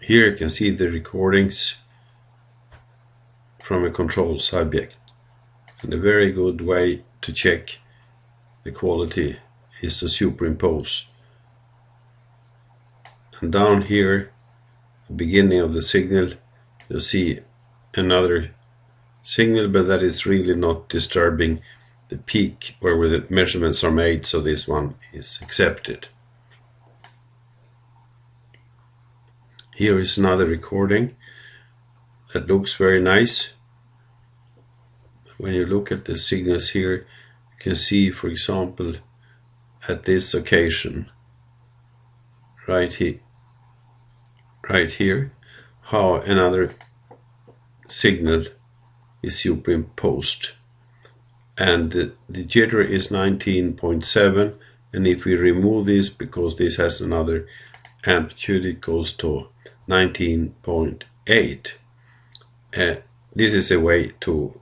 Here you can see the recordings from a control subject. And a very good way to check the quality is to superimpose. And down here, the beginning of the signal, you'll see another signal, but that is really not disturbing the peak where the measurements are made, so this one is accepted. Here is another recording that looks very nice. When you look at the signals here, you can see, for example, at this occasion, right here, how another signal is superimposed. And the jitter is 19.7, and if we remove this, because this has another amplitude, it goes to 19.8. This is a way to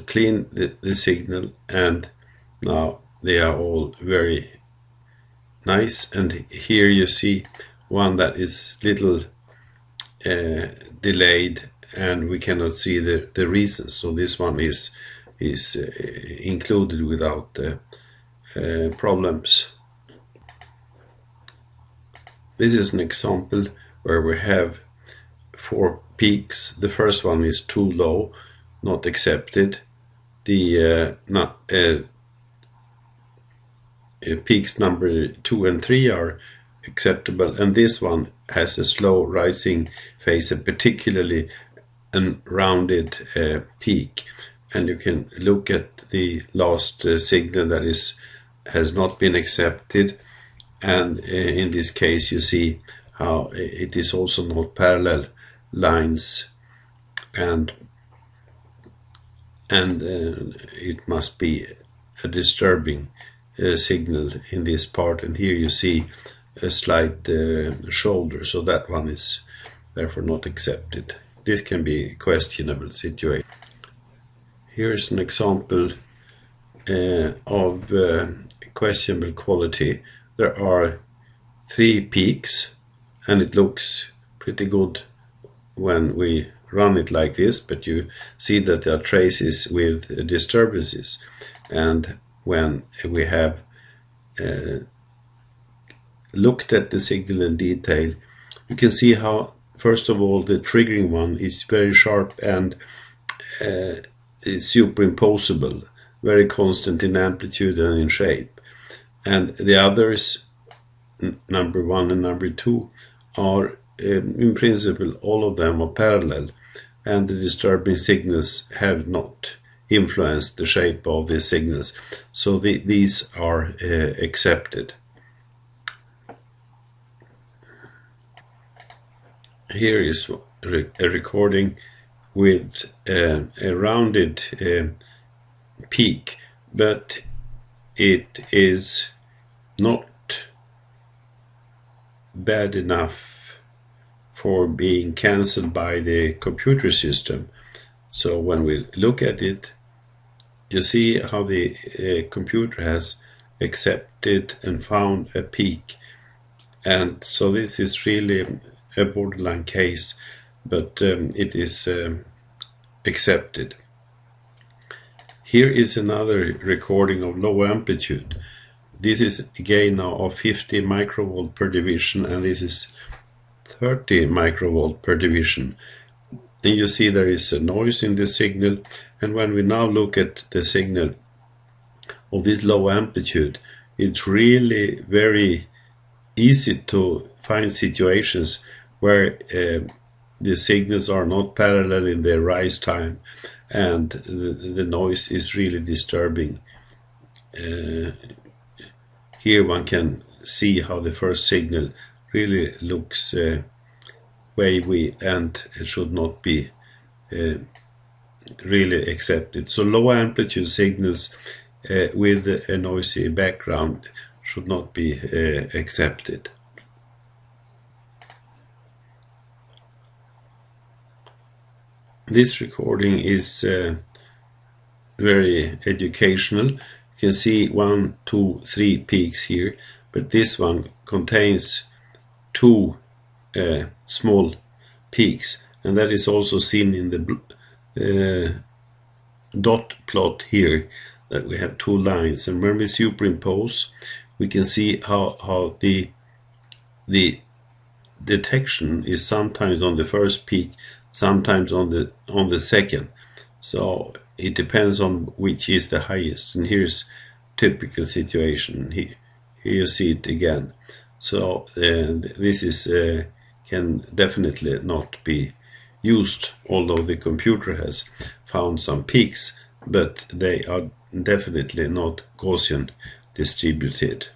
clean the signal, and now they are all very nice. And here you see one that is little delayed, and we cannot see the reason, so this one is included without problems. This is an example where we have 4 peaks. The first one is too low, not accepted. The peaks number 2 and 3 are acceptable, and this one has a slow rising phase, and particularly a rounded peak. And you can look at the last signal that has not been accepted, and in this case you see how it is also not parallel lines, and it must be a disturbing signal in this part. And here you see a slight shoulder, so that one is therefore not accepted. This can be a questionable situation. Here is an example of questionable quality. There are 3 peaks, and it looks pretty good when we run it like this, but you see that there are traces with disturbances. And when we have looked at the signal in detail, you can see how, first of all, the triggering one is very sharp and is superimposable, very constant in amplitude and in shape. And the others, number 1 and number 2, are in principle all of them are parallel, and the disturbing signals have not influenced the shape of the signals, so these are accepted. Here is a recording with a rounded peak, but it is not bad enough for being cancelled by the computer system. So when we look at it, you see how the computer has accepted and found a peak. And so this is really a borderline case, but it is accepted. Here is another recording of low amplitude. This is again now of 50 microvolt per division, and this is 30 microvolt per division. And you see there is a noise in the signal, and when we now look at the signal of this low amplitude, it's really very easy to find situations where the signals are not parallel in their rise time, and the noise is really disturbing. Here one can see how the first signal really looks wavy and should not be really accepted. So low amplitude signals with a noisy background should not be accepted. This recording is very educational. You can see 1, 2, 3 peaks here, but this one contains 2 small peaks, and that is also seen in the dot plot here, that we have two lines, and when we superimpose we can see how the detection is sometimes on the first peak, sometimes on the second, so it depends on which is the highest. And here's typical situation. Here you see it again. So this is can definitely not be used, although the computer has found some peaks, but they are definitely not Gaussian distributed.